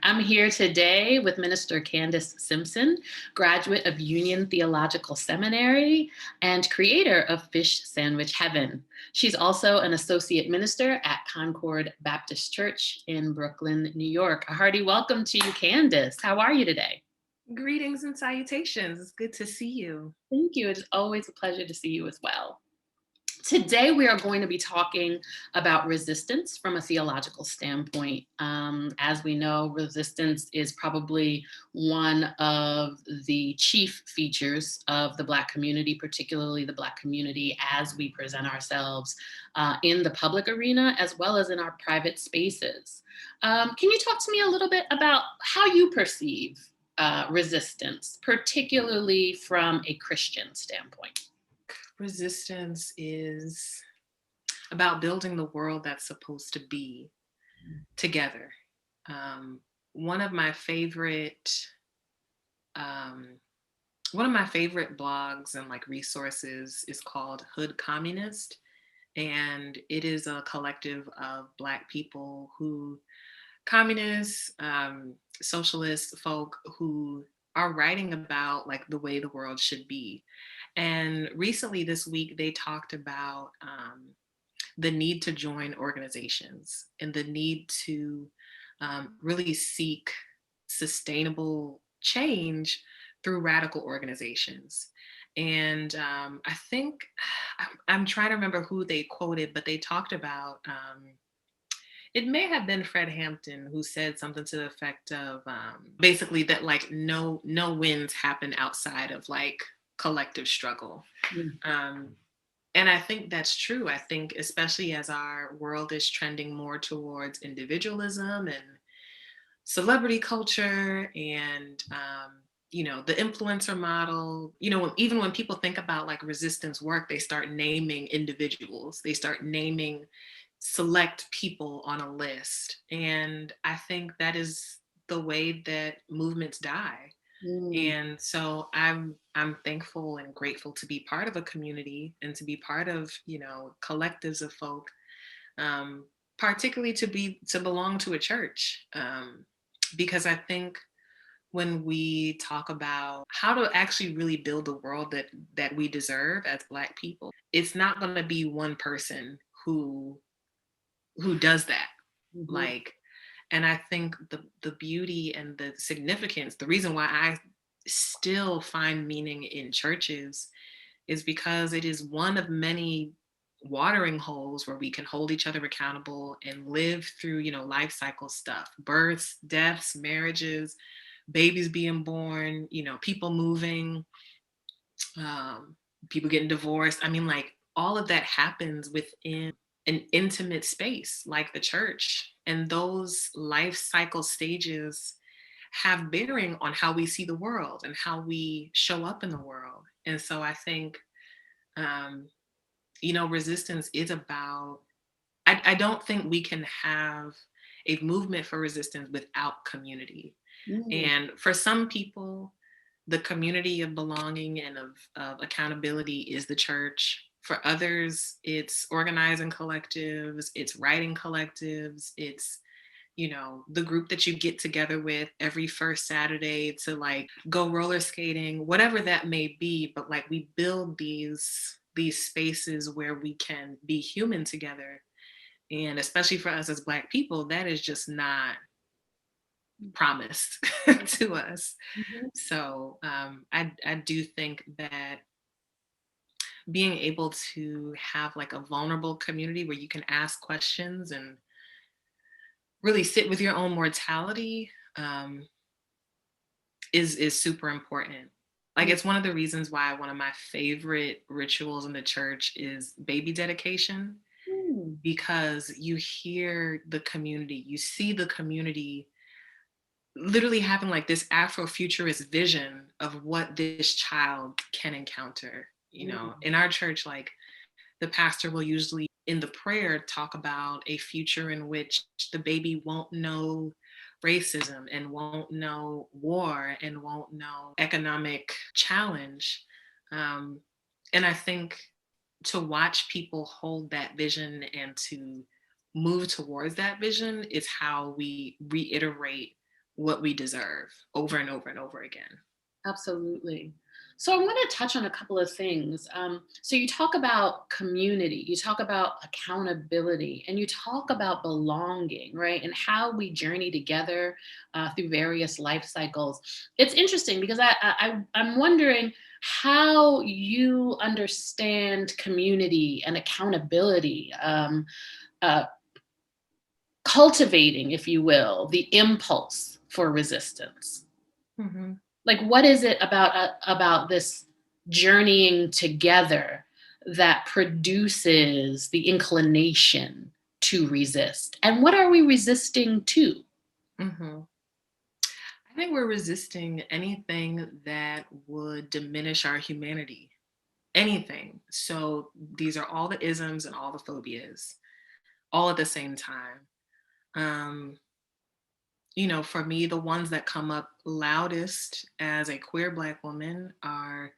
I'm here today with Minister Candace Simpson, graduate of Union Theological Seminary and creator of Fish Sandwich Heaven. She's also an associate minister at Concord Baptist Church in Brooklyn, New York. A hearty welcome to you, Candace. How are you today? Greetings and salutations. It's good to see you. Thank you. It's always a pleasure to see you as well. Today, we are going to be talking about resistance from a theological standpoint. As we know, resistance is probably one of the chief features of the Black community, particularly the Black community as we present ourselves in the public arena, as well as in our private spaces. Can you talk to me a little bit about how you perceive resistance, particularly from a Christian standpoint? Resistance is about building the world that's supposed to be together. One of my favorite blogs and like resources is called Hood Communist, and it is a collective of Black people who communists, socialist folk who are writing about like the way the world should be. And recently this week, they talked about the need to join organizations and the need to really seek sustainable change through radical organizations. And I think, I'm trying to remember who they quoted, but they talked about, it may have been Fred Hampton who said something to the effect of basically that like no wins happen outside of like collective struggle. And I think that's true. I think especially as our world is trending more towards individualism and celebrity culture and the influencer model, even when people think about like resistance work, they start naming individuals, they start naming select people on a list. And I think that is the way that movements die. And so I'm thankful and grateful to be part of a community and to be part of, collectives of folk, particularly to belong to a church. Because I think when we talk about how to actually really build the world that we deserve as Black people, it's not going to be one person who does that. And I think the beauty and the significance, the reason why I still find meaning in churches is because it is one of many watering holes where we can hold each other accountable and live through, life cycle stuff, births, deaths, marriages, babies being born, people moving, people getting divorced. I mean, like all of that happens within an intimate space like the church. And those life cycle stages have bearing on how we see the world and how we show up in the world. And so I think, resistance is about, I don't think we can have a movement for resistance without community. And for some people, the community of belonging and of accountability is the church. For others, it's organizing collectives, it's writing collectives, it's, the group that you get together with every first Saturday to like go roller skating, whatever that may be. But like we build these spaces where we can be human together. And especially for us as Black people, that is just not promised to us. So I do think that being able to have like a vulnerable community where you can ask questions and really sit with your own mortality is super important. Like it's one of the reasons why one of my favorite rituals in the church is baby dedication, because you hear the community, you see the community literally having like this Afrofuturist vision of what this child can encounter. In our church, like the pastor will usually in the prayer talk about a future in which the baby won't know racism and won't know war and won't know economic challenge. And I think to watch people hold that vision and to move towards that vision is how we reiterate what we deserve over and over and over again. Absolutely. So I want to touch on a couple of things. So you talk about community, you talk about accountability, and you talk about belonging, right? And how we journey together through various life cycles. It's interesting because I'm wondering how you understand community and accountability, uh, cultivating, if you will, the impulse for resistance. Mhm. Like, what is it about this journeying together that produces the inclination to resist? And what are we resisting to? Mhm. I think we're resisting anything that would diminish our humanity. Anything. So these are all the isms and all the phobias, all at the same time. Um, for me, the ones that come up loudest as a queer Black woman are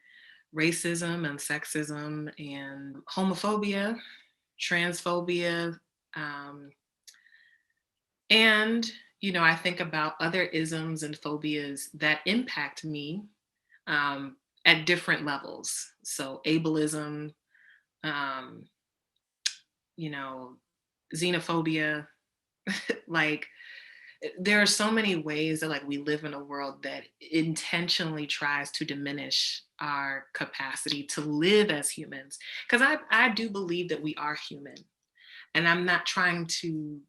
racism and sexism and homophobia, transphobia, um, and I think about other isms and phobias that impact me at different levels. So ableism, um, you know, xenophobia, like there are so many ways that like we live in a world that intentionally tries to diminish our capacity to live as humans. Because I do believe that we are human, and I'm not trying to.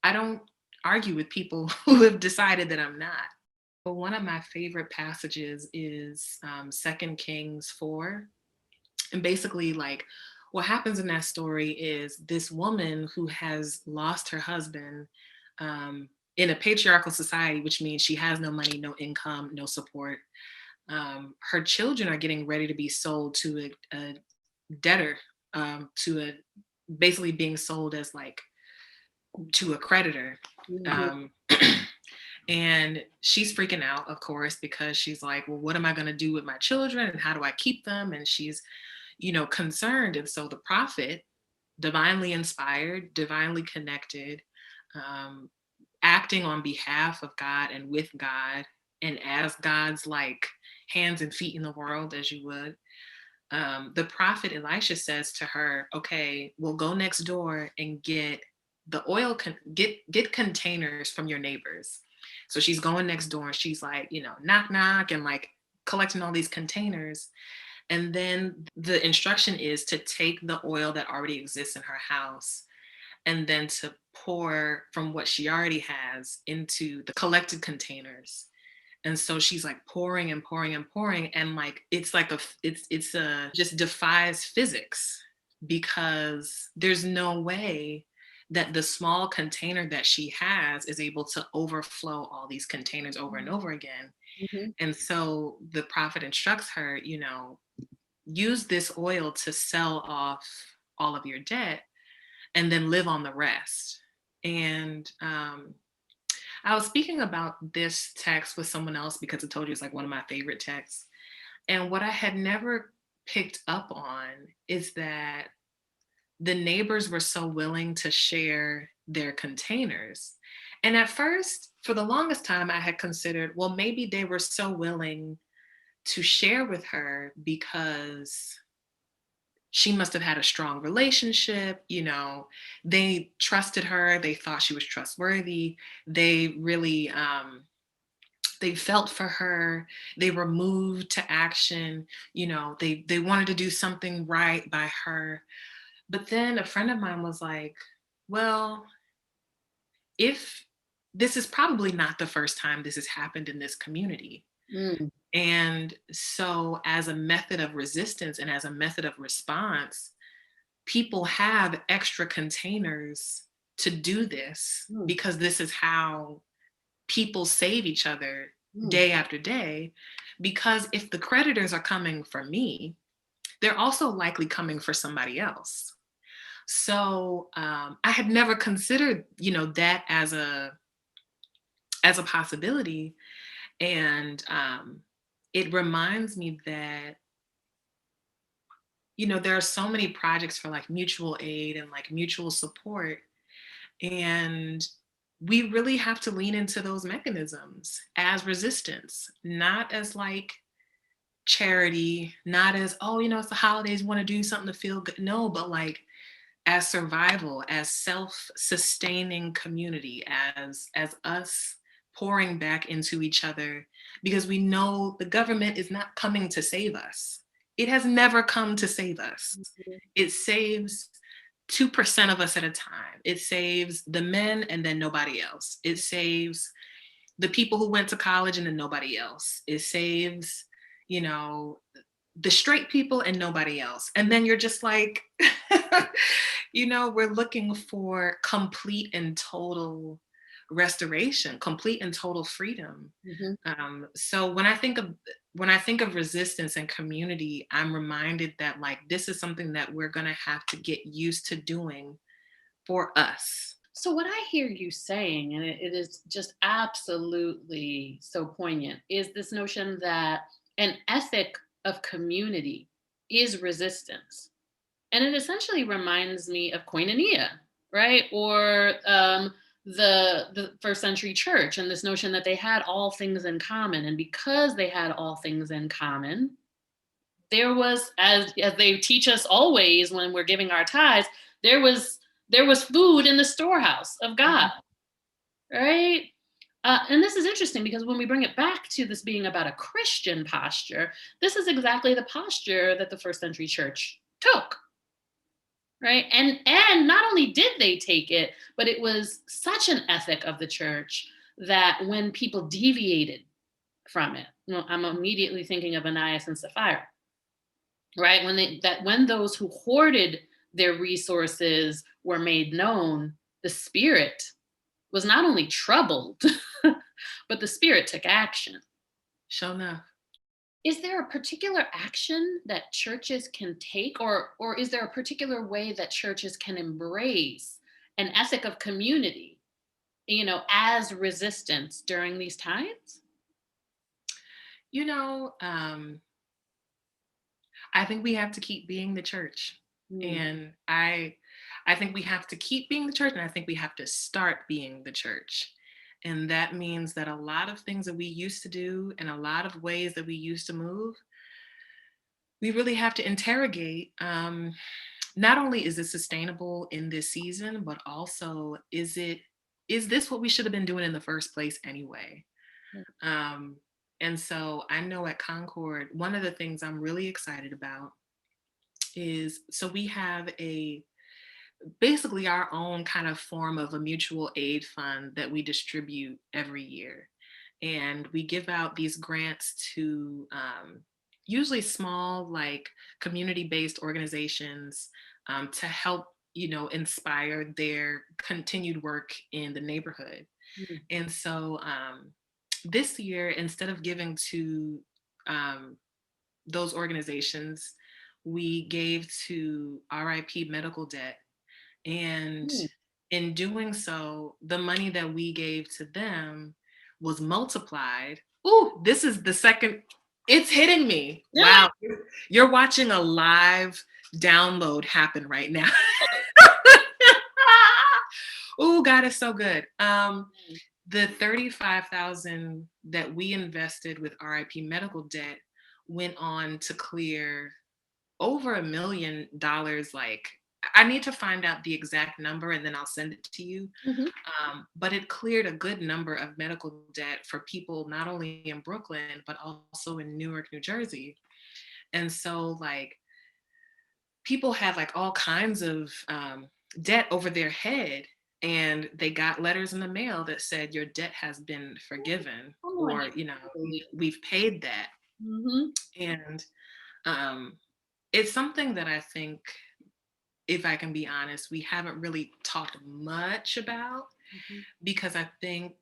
I don't argue with people who have decided that I'm not. But one of my favorite passages is 2 Kings 4. And basically, like, what happens in that story is this woman who has lost her husband um, in a patriarchal society, which means she has no money, no income, no support. Her children are getting ready to be sold to a debtor, to a basically being sold as like to a creditor. Mhm. Um, and she's freaking out, of course, because she's like, well, what am I going to do with my children and how do I keep them? And she's concerned. And so the prophet, divinely inspired, divinely connected, um, acting on behalf of God and with God, and as God's like hands and feet in the world, as you would. The prophet Elisha says to her, "Okay, we'll go next door and get the oil. Get containers from your neighbors." So she's going next door, and she's like, knock knock, and like collecting all these containers. And then the instruction is to take the oil that already exists in her house and then to pour from what she already has into the collected containers. And so she's like pouring and pouring and pouring. And like, it's like it's a just defies physics because there's no way that the small container that she has is able to overflow all these containers over and over again. Mhm. And so the prophet instructs her, use this oil to sell off all of your debt and then live on the rest. And I was speaking about this text with someone else because I told you it's like one of my favorite texts. And what I had never picked up on is that the neighbors were so willing to share their containers. And at first, for the longest time, I had considered, well, maybe they were so willing to share with her because she must have had a strong relationship. They trusted her, they thought she was trustworthy, they really they felt for her, they were moved to action. They wanted to do something right by her. But then a friend of mine was like, well, if this is probably not the first time this has happened in this community. Mm. And so as a method of resistance and as a method of response, people have extra containers to do this Mm. because this is how people save each other Mm. day after day. Because if the creditors are coming for me, they're also likely coming for somebody else. So I had never considered, that as a possibility, and it reminds me that there are so many projects for like mutual aid and like mutual support. And we really have to lean into those mechanisms as resistance, not as like charity, not as, oh, it's the holidays, want to do something to feel good. No, but like as survival, as self-sustaining community, as us pouring back into each other, because we know the government is not coming to save us. It has never come to save us. It saves 2% of us at a time. It saves the men and then nobody else. It saves the people who went to college and then nobody else. It saves, the straight people and nobody else. And then you're just like, we're looking for complete and total restoration, complete and total freedom. So when I think of resistance and community, I'm reminded that like this is something that we're gonna have to get used to doing for us. So, what I hear you saying, and it is just absolutely so poignant, is this notion that an ethic of community is resistance. And it essentially reminds me of koinonia, right? Or the first century church, and this notion that they had all things in common. And because they had all things in common, there was, as they teach us always when we're giving our tithes, there was food in the storehouse of God, right? And this is interesting because when we bring it back to this being about a Christian posture, this is exactly the posture that the first century church took, right? And not only did they take it, but it was such an ethic of the church that when people deviated from it, I'm immediately thinking of Ananias and Sapphira, right? When those who hoarded their resources were made known, the spirit was not only troubled, but the spirit took action. Sure enough. Is there a particular action that churches can take, or is there a particular way that churches can embrace an ethic of community, as resistance during these times? You know, um, I think we have to keep being the church. Mm, And I think we have to keep being the church, and I think we have to start being the church. And that means that a lot of things that we used to do and a lot of ways that we used to move, we really have to interrogate. Not only is it sustainable in this season, but also is this what we should have been doing in the first place anyway? mm, Um, and so I know at Concord, one of the things I'm really excited about is so we have a basically our own kind of form of a mutual aid fund that we distribute every year. And we give out these grants to usually small, like community based organizations to help, inspire their continued work in the neighborhood. mm, And so this year, instead of giving to um, those organizations, we gave to RIP Medical Debt. And mm. in doing so, the money that we gave to them was multiplied. Ooh, this is the second, it's hitting me. Yeah. Wow. You're watching a live download happen right now. Oh, God is so good. The 35,000 that we invested with RIP Medical Debt went on to clear over $1 million. Like, I need to find out the exact number and then I'll send it to you. Mhm. But it cleared a good number of medical debt for people not only in Brooklyn but also in Newark, New Jersey. And so, like, people have like all kinds of debt over their head, and they got letters in the mail that said your debt has been forgiven, Oh, or we've paid that. mhm, And um, it's something that I think, if I can be honest, we haven't really talked much about, mhm, because I think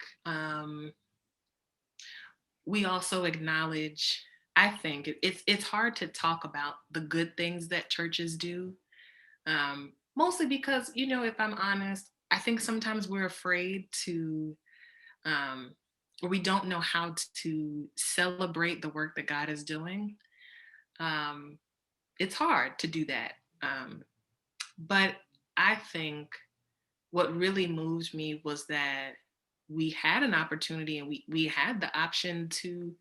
we also acknowledge, I think it's hard to talk about the good things that churches do, mostly because, if I'm honest, I think sometimes we're afraid to, or we don't know how to celebrate the work that God is doing. Um, it's hard to do that. But I think what really moved me was that we had an opportunity, and we had the option to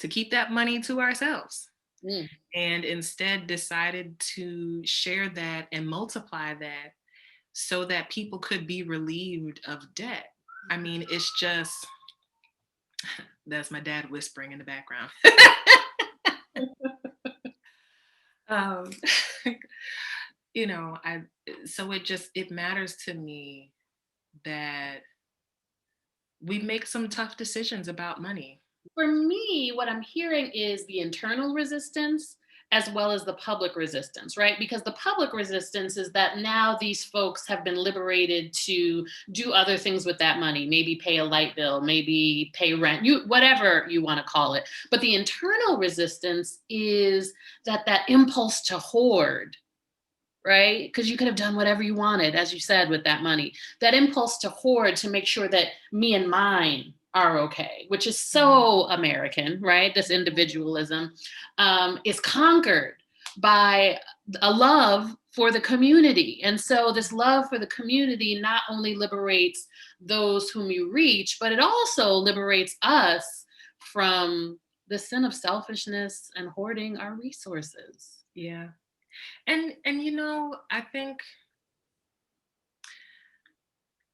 keep that money to ourselves, Mm. and instead decided to share that and multiply that so that people could be relieved of debt. I mean, it's just, that's my dad whispering in the background. um, you know, so it matters to me that we make some tough decisions about money. For me, what I'm hearing is the internal resistance as well as the public resistance, right? Because the public resistance is that now these folks have been liberated to do other things with that money, maybe pay a light bill, maybe pay rent, you whatever you want to call it. But the internal resistance is that impulse to hoard, right? Because you could have done whatever you wanted, as you said, with that money. That impulse to hoard to make sure that me and mine are okay, which is so American, right? This individualism is conquered by a love for the community. And so, this love for the community not only liberates those whom you reach, but it also liberates us from the sin of selfishness and hoarding our resources. Yeah. And I think,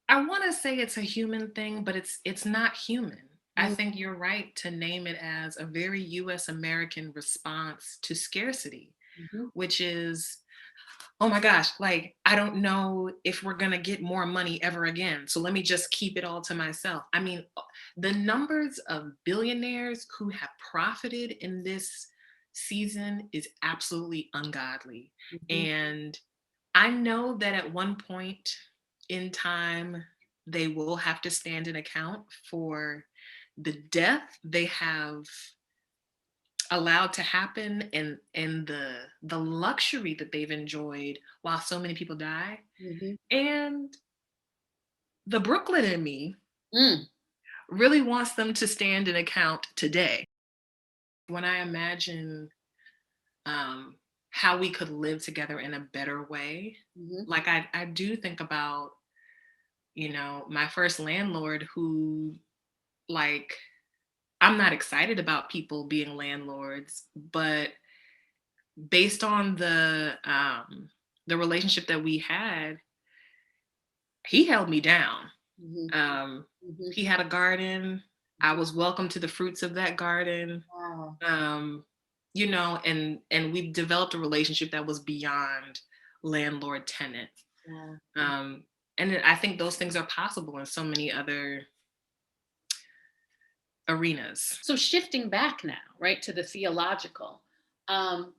I want to say it's a human thing, but it's not human. I Mm. think you're right to name it as a very US American response to scarcity, Mhm. which is, oh my gosh, like, I don't know if we're going to get more money ever again. So let me just keep it all to myself. I mean, the numbers of billionaires who have profited in this season is absolutely ungodly. Mhm. And I know that at one point in time, they will have to stand in account for the death they have allowed to happen, and the luxury that they've enjoyed while so many people die. Mhm. And the Brooklyn in me Mm. really wants them to stand in account today. When I imagine um, how we could live together in a better way, Mhm. like I do think about, my first landlord who, like, I'm not excited about people being landlords, but based on the relationship that we had, he held me down. Mhm. Um, Mhm. he had a garden. I was welcome to the fruits of that garden. Wow. Um, and we developed a relationship that was beyond landlord tenant. Yeah. Um, and I think those things are possible in so many other arenas. So shifting back now, right, to the theological, um,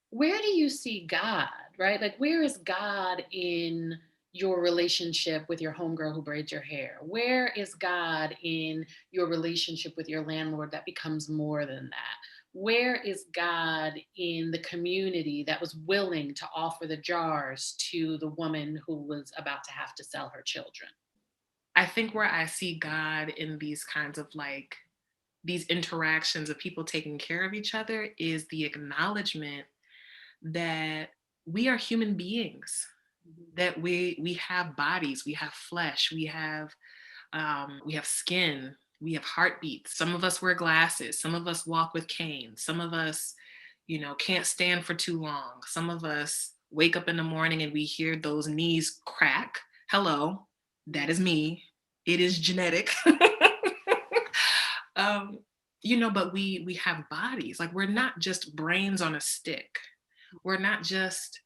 where do you see God, right? Like, where is God in your relationship with your homegirl who braids your hair? Where is God in your relationship with your landlord that becomes more than that? Where is God in the community that was willing to offer the jars to the woman who was about to have to sell her children? I think where I see God in these kinds of, like, these interactions of people taking care of each other is the acknowledgement that we are human beings, Mhm. that we have bodies, we have flesh, we have skin, we have heartbeats. Some of us wear glasses, some of us walk with canes, some of us, can't stand for too long. Some of us wake up in the morning and we hear those knees crack. Hello, that is me. It is genetic. um, but we have bodies. Like, we're not just brains on a stick. We're not just,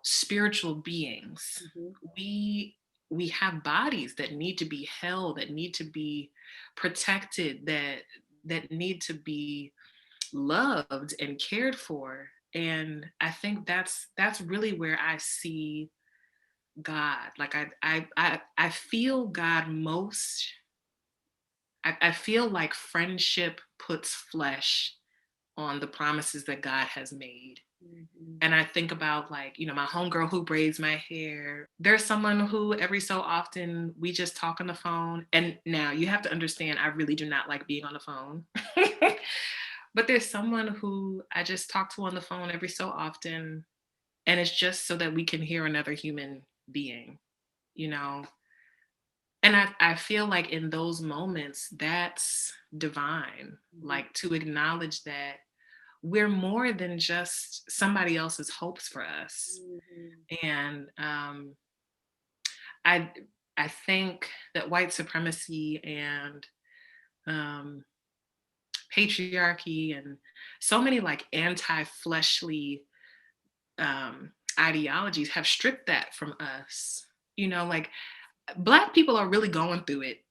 spiritual beings. Mhm. We have bodies that need to be held, that need to be protected, that need to be loved and cared for. And I think that's really where I see God. Like, I feel God most. I feel like friendship puts flesh on the promises that God has made. Mhm. And I think about, like, my homegirl who braids my hair. There's someone who every so often we just talk on the phone. And now you have to understand, I really do not like being on the phone. But there's someone who I just talk to on the phone every so often. And it's just so that we can hear another human being, you know? And I feel like in those moments, that's divine, Mhm. like to acknowledge that we're more than just somebody else's hopes for us. Mhm. And I I think that white supremacy and um, patriarchy and so many like anti-fleshly ideologies have stripped that from us. You know, like Black people are really going through it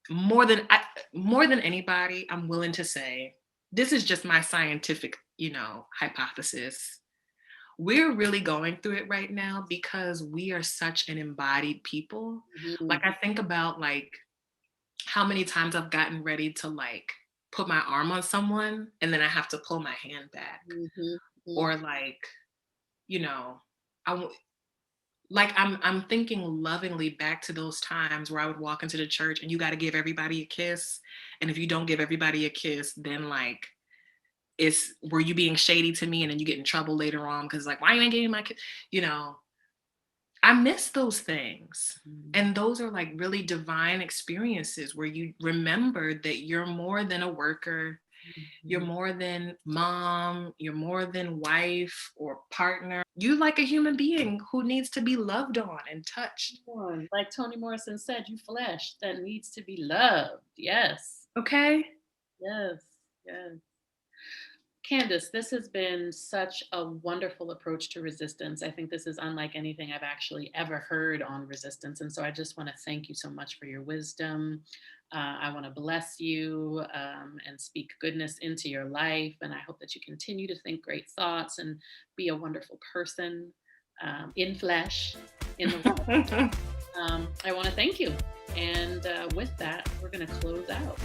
more than anybody. I'm willing to say this is just my scientific, hypothesis. We're really going through it right now because we are such an embodied people. Like Mhm. I think about like how many times I've gotten ready to like put my arm on someone and then I have to pull my hand back. Mhm. Mhm. Or like, you know, I w- like I'm thinking lovingly back to those times where I would walk into the church and you got to give everybody a kiss, and if you don't give everybody a kiss, then like it's were you being shady to me, and then you get in trouble later on because like why you ain't giving my kiss, you know. I miss those things. Mhm. And those are like really divine experiences where you remember that you're more than a worker, you're Mhm. more than mom, you're more than wife or partner. You like a human being who needs to be loved on and touched. On. Like Toni Morrison said, you flesh that needs to be loved. Yes. Okay? Yes. Yes. Candace, this has been such a wonderful approach to resistance. I think this is unlike anything I've actually ever heard on resistance. And so I just want to thank you so much for your wisdom. I want to bless you and speak goodness into your life. And I hope that you continue to think great thoughts and be a wonderful person in flesh, in the world. I want to thank you. And with that, we're going to close out.